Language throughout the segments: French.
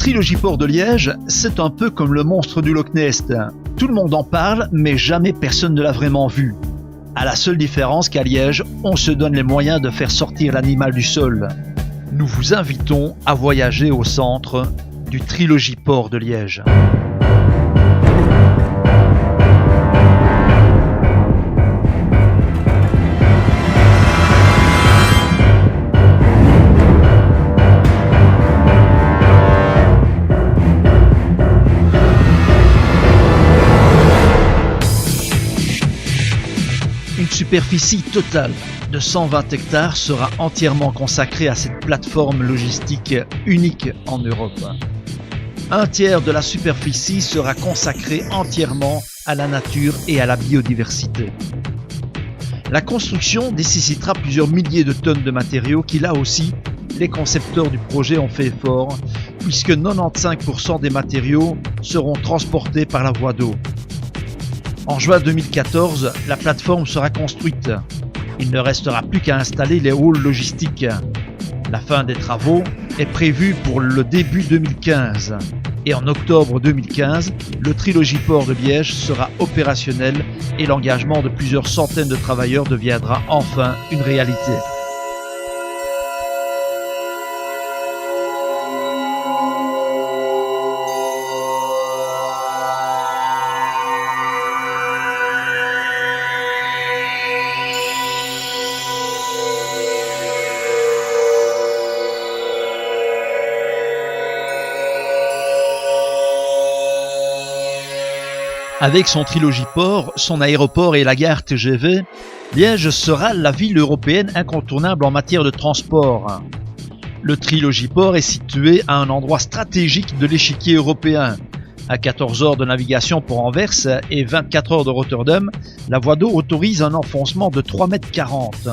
Trilogy Port de Liège, c'est un peu comme le monstre du Loch Ness. Tout le monde en parle, mais jamais personne ne l'a vraiment vu. À la seule différence qu'à Liège, on se donne les moyens de faire sortir l'animal du sol. Nous vous invitons à voyager au centre du Trilogy Port de Liège. Une superficie totale de 120 hectares sera entièrement consacrée à cette plateforme logistique unique en Europe. Un tiers de la superficie sera consacré entièrement à la nature et à la biodiversité. La construction nécessitera plusieurs milliers de tonnes de matériaux qui, là aussi, les concepteurs du projet ont fait effort, puisque 95% des matériaux seront transportés par la voie d'eau. En juin 2014, la plateforme sera construite. Il ne restera plus qu'à installer les halls logistiques. La fin des travaux est prévue pour le début 2015. Et en octobre 2015, le Trilogy Port de Liège sera opérationnel et l'engagement de plusieurs centaines de travailleurs deviendra enfin une réalité. Avec son Trilogy Port, son aéroport et la gare TGV, Liège sera la ville européenne incontournable en matière de transport. Le Trilogy Port est situé à un endroit stratégique de l'échiquier européen. À 14 heures de navigation pour Anvers et 24 heures de Rotterdam, la voie d'eau autorise un enfoncement de 3,40 m.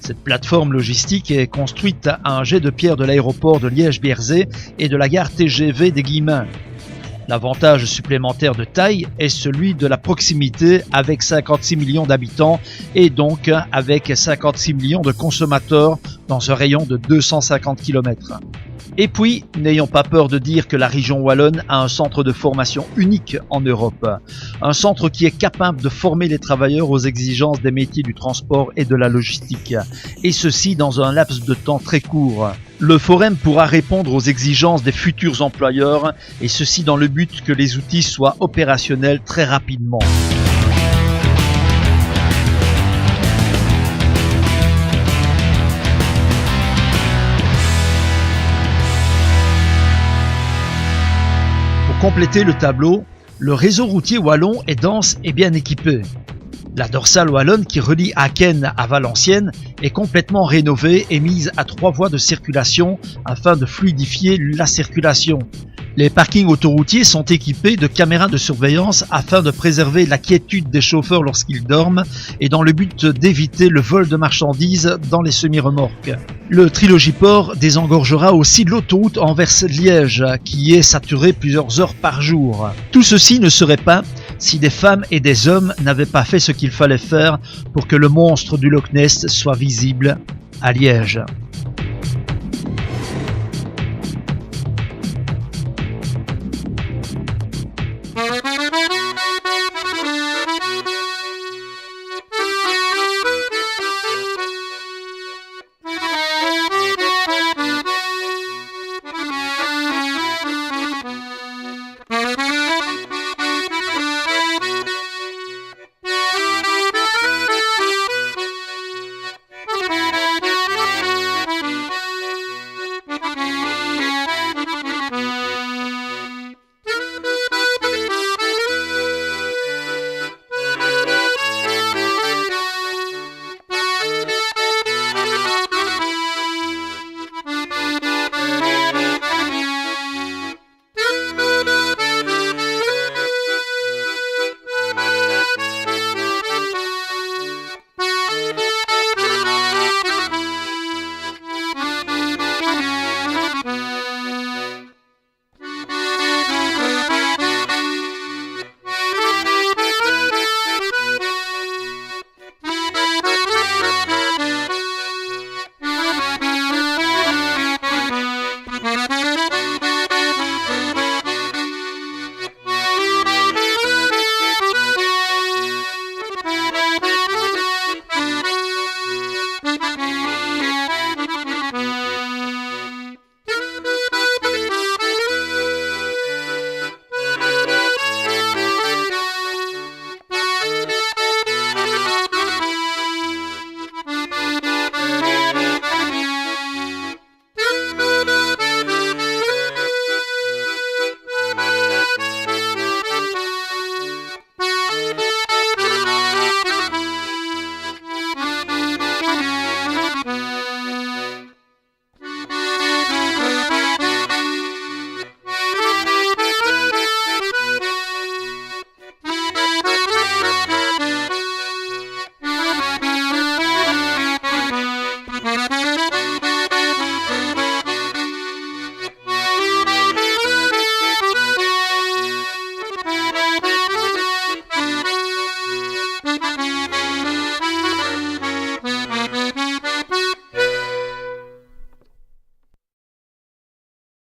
Cette plateforme logistique est construite à un jet de pierre de l'aéroport de Liège-Bierzée et de la gare TGV des Guillemins. L'avantage supplémentaire de taille est celui de la proximité avec 56 millions d'habitants et donc avec 56 millions de consommateurs dans un rayon de 250 km. Et puis, n'ayons pas peur de dire que la région wallonne a un centre de formation unique en Europe. Un centre qui est capable de former les travailleurs aux exigences des métiers du transport et de la logistique. Et ceci dans un laps de temps très court. Le Forum pourra répondre aux exigences des futurs employeurs et ceci dans le but que les outils soient opérationnels très rapidement. Pour compléter le tableau, le réseau routier wallon est dense et bien équipé. La dorsale wallonne qui relie Aken à Valenciennes est complètement rénovée et mise à 3 voies de circulation afin de fluidifier la circulation. Les parkings autoroutiers sont équipés de caméras de surveillance afin de préserver la quiétude des chauffeurs lorsqu'ils dorment et dans le but d'éviter le vol de marchandises dans les semi-remorques. Le Trilogy Port désengorgera aussi l'autoroute Anvers-Liège qui est saturée plusieurs heures par jour. Tout ceci ne serait pas si des femmes et des hommes n'avaient pas fait ce qu'il fallait faire pour que le monstre du Loch Ness soit visible à Liège.